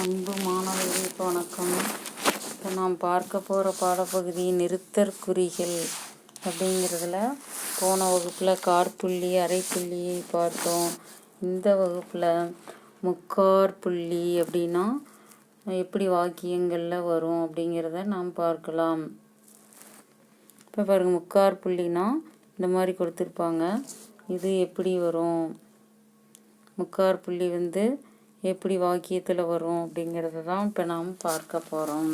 அன்பு மாணவர்களுக்கு வணக்கம். இப்போ நாம் பார்க்க போகிற பாடப்பகுதி நிறுத்தற்குறிகள் அப்படிங்கிறதுல போன வகுப்பில் காற்புள்ளி அரைப்புள்ளியை பார்த்தோம். இந்த வகுப்பில் முக்காற்புள்ளி அப்படின்னா எப்படி வாக்கியங்களில் வரும் அப்படிங்கிறத நாம் பார்க்கலாம். இப்போ பாருங்கள், முக்காற்புள்ளினா இந்த மாதிரி கொடுத்துருப்பாங்க. இது எப்படி வரும், முக்காற்புள்ளி எப்படி வாக்கியத்தில் வரும் அப்படிங்கிறத தான் இப்போ நாம் பார்க்க போகிறோம்.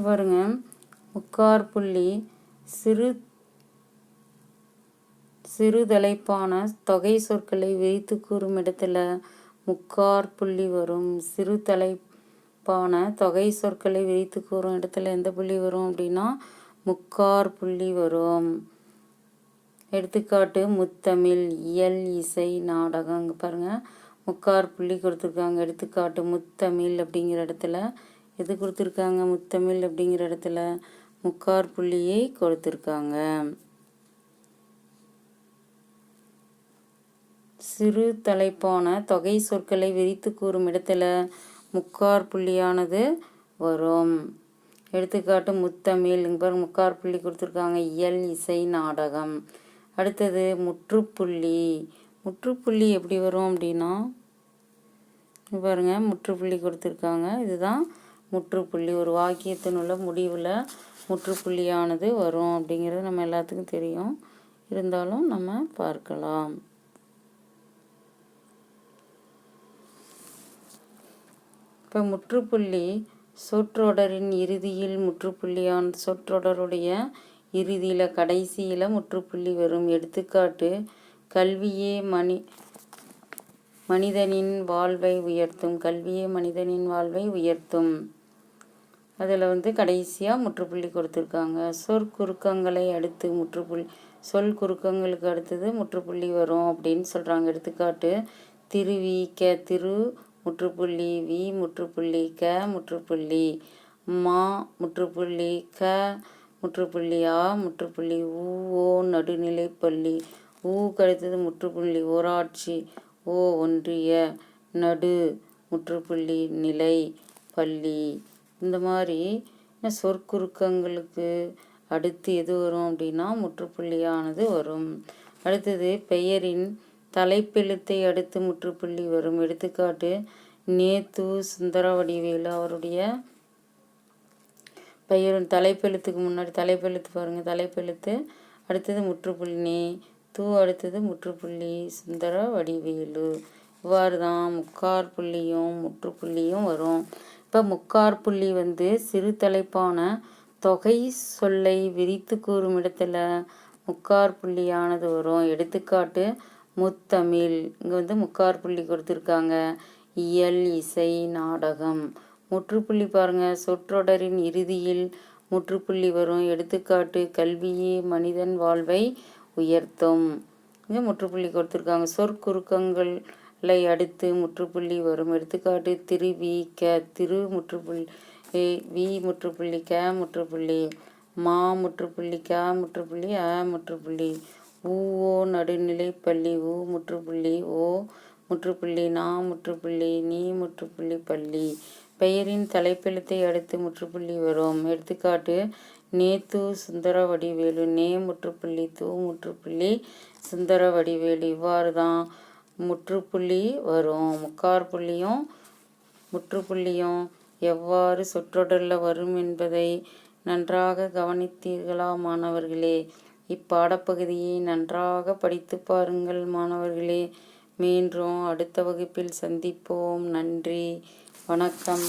பாருங்க, முக்காற்புள்ளி சிறுதலைப்பான தொகை சொற்களை விரித்து கூறும் இடத்துல முக்காற்புள்ளி வரும். சிறுதலைப்பான தொகை சொற்களை விரித்து கூறும் இடத்துல எந்த புள்ளி வரும் அப்படின்னா முக்காற்புள்ளி வரும். எடுத்துக்காட்டு முத்தமிழ், இயல், இசை, நாடகம். இங்கே பாருங்கள், முக்காற்புள்ளி கொடுத்துருக்காங்க. எடுத்துக்காட்டு முத்தமிழ் அப்படிங்கிற இடத்துல எது கொடுத்துருக்காங்க, முத்தமிழ் அப்படிங்கிற இடத்துல முக்காற்புள்ளியை கொடுத்துருக்காங்க. சிறு தலைப்பான தொகை சொற்களை விரித்து கூறும் இடத்துல முக்காற்புள்ளியானது வரும். எடுத்துக்காட்டு முத்தமிழ், இங்கே முக்காற்புள்ளி கொடுத்துருக்காங்க. இயல், இசை, நாடகம். அடுத்தது முற்றுப்புள்ளி. முற்றுப்புள்ளி எப்படி வரும் அப்படின்னா பாருங்க, முற்றுப்புள்ளி கொடுத்துருக்காங்க. இதுதான் முற்றுப்புள்ளி. ஒரு வாக்கியத்தினுள்ள முடிவில் முற்றுப்புள்ளியானது வரும் அப்படிங்கிறது நம்ம எல்லாத்துக்கும் தெரியும். இருந்தாலும் நம்ம பார்க்கலாம். இப்போ முற்றுப்புள்ளி சொற்றொடரின் இறுதியில் முற்றுப்புள்ளியானது சொற்றொடருடைய இறுதியில் கடைசியில் முற்றுப்புள்ளி வரும். எடுத்துக்காட்டு கல்வியே மனிதனின் வாழ்வை உயர்த்தும். கல்வியே மனிதனின் வாழ்வை உயர்த்தும். அதில் கடைசியாக முற்றுப்புள்ளி கொடுத்துருக்காங்க. சொற்குறுக்கங்களை அடுத்து முற்றுப்புள்ளி, சொல் குறுக்கங்களுக்கு அடுத்தது முற்றுப்புள்ளி வரும் அப்படின்னு சொல்கிறாங்க. எடுத்துக்காட்டு திருவி க திரு முற்றுப்புள்ளி, வி முற்றுப்புள்ளி, க முற்றுப்புள்ளி, மா முற்றுப்புள்ளி, க முற்றுப்புள்ளி, ஆ முற்றுப்புள்ளி, ஓ நடுநிலைப்பள்ளி, அடுத்தது முற்றுப்புள்ளி ஊராட்சி, ஓ ஒன்றிய, நடு முற்றுப்புள்ளி நிலை பள்ளி. இந்த மாதிரி சொற்குறுக்கங்களுக்கு அடுத்து எது வரும் அப்படின்னா முற்றுப்புள்ளியானது வரும். அடுத்தது பெயரின் தலைப்பெழுத்தை அடுத்து முற்றுப்புள்ளி வரும். எடுத்துக்காட்டு நேத்து சுந்தரவடிவேலு. அவருடைய பெயரின் தலைப்பெழுத்துக்கு முன்னாடி தலைப்பெழுத்து பாருங்கள், தலைப்பெழுத்து அடுத்தது முற்றுப்புள்ளி நே, அடுத்தது முற்றுப்புள்ளி சுந்தரவடிவேலு. இவ்வாறு தான் முக்காற்புள்ளியும் முற்றுப்புள்ளியும் வரும். இப்போ முக்காற்புள்ளி சிறு தலைப்பான தொகை சொல்லை விரித்து கூறும் இடத்துல முக்காற்புள்ளியானது வரும். எடுத்துக்காட்டு முத்தமிழ், இங்கே முக்காற்புள்ளி கொடுத்துருக்காங்க. இயல், இசை, நாடகம். முற்றுப்புள்ளி பாருங்கள், சொற்றொடரின் இறுதியில் முற்றுப்புள்ளி வரும். எடுத்துக்காட்டு கல்வியே மனிதன் வாழ்வை உயர்த்தும். இங்கே முற்றுப்புள்ளி கொடுத்துருக்காங்க. சொற்குறுக்கங்களை அடுத்து முற்றுப்புள்ளி வரும். எடுத்துக்காட்டு திருவி க திரு முற்றுப்புள்ளி, வி முற்றுப்புள்ளி, க முற்றுப்புள்ளி, மா முற்றுப்புள்ளி, க முற்றுப்புள்ளி, அ முற்றுப்புள்ளி, ஓ நடுநிலைப்பள்ளி, ஊ முற்றுப்புள்ளி, ஓ முற்றுப்புள்ளி, நா முற்றுப்புள்ளி, நீ முற்றுப்புள்ளி பள்ளி. பெயரின் தலைப்பெழுத்தை அடுத்து முற்றுப்புள்ளி வரும். எடுத்துக்காட்டு நேத்து சுந்தரவடிவேலு, நே முற்றுப்புள்ளி, தூ முற்றுப்புள்ளி சுந்தரவடிவேலு. இவ்வாறு தான் முற்றுப்புள்ளி வரும். முக்காற்புள்ளியும் முற்றுப்புள்ளியும் எவ்வாறு சொற்றொடரில் வரும் என்பதை நன்றாக கவனித்தீர்களா மாணவர்களே? இப்பாடப்பகுதியை நன்றாக படித்து பாருங்கள் மாணவர்களே. மீண்டும் அடுத்த வகுப்பில் சந்திப்போம். நன்றி, வணக்கம்.